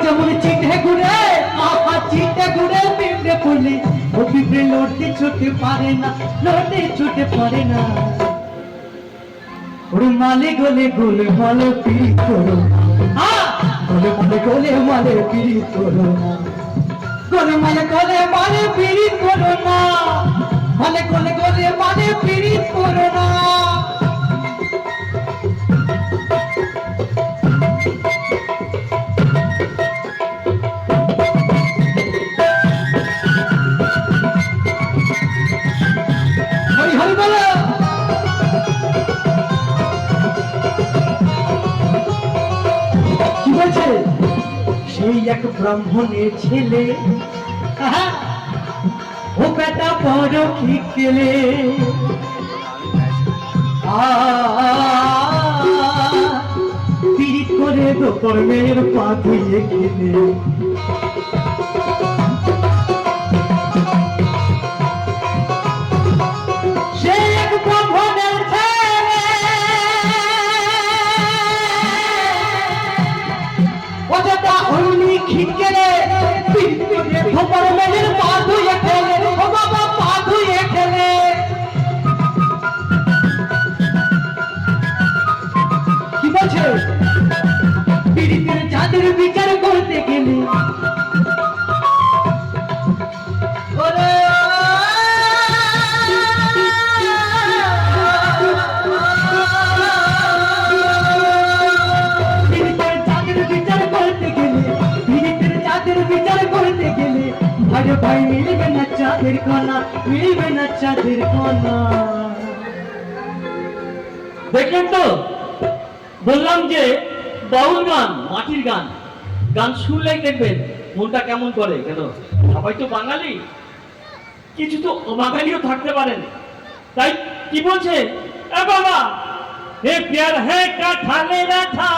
যেমন চিঠে ঘুরে চিঠে ঘুরে পিঁপড়ে পড়লে ও পিঁপড়ে লড়তে ছুটে পারে না, লড়তে ছুটে পারে না। ওরে মালে গলে গোলে মালে পিড়ি করো গোলে মালে গোলে মালে পিড়ি করো না, গোলে মালে গোলে মালে পিড়ি করো না, মালে গোলে গোলে মালে পিড়ি করো না। সেই এক ব্রাহ্মণের ছেলে ও বেটা বড় খিকেলে পীড়িত করে দোপরের পা ধুয়ে খেলে। সেই এক ব্রাহ্মণের ছেলে অযথা হইনি খিকেলে পীড়িত করে দোপরের পা ধুয়ে খেলে। ও বাবা পা ধুয়ে খেলে। কি বলছে? পীড়িতের যাদের বিচার করতে গেলে আরে ভাই মিলবে না চাঁদের কোনা, মিলবে না চাঁদের কোনা। দেখলেন তো, বললাম যে বাউল গান, মাটির গান, গান শুনলেই দেখবেন মনটা কেমন করে। কেন সবাই তো বাঙালি, কিছু তো অবাঙালিও থাকতে পারেন। তাই কি বলছে, এ বাবা হে প্যার হে কাঠালে রাঠা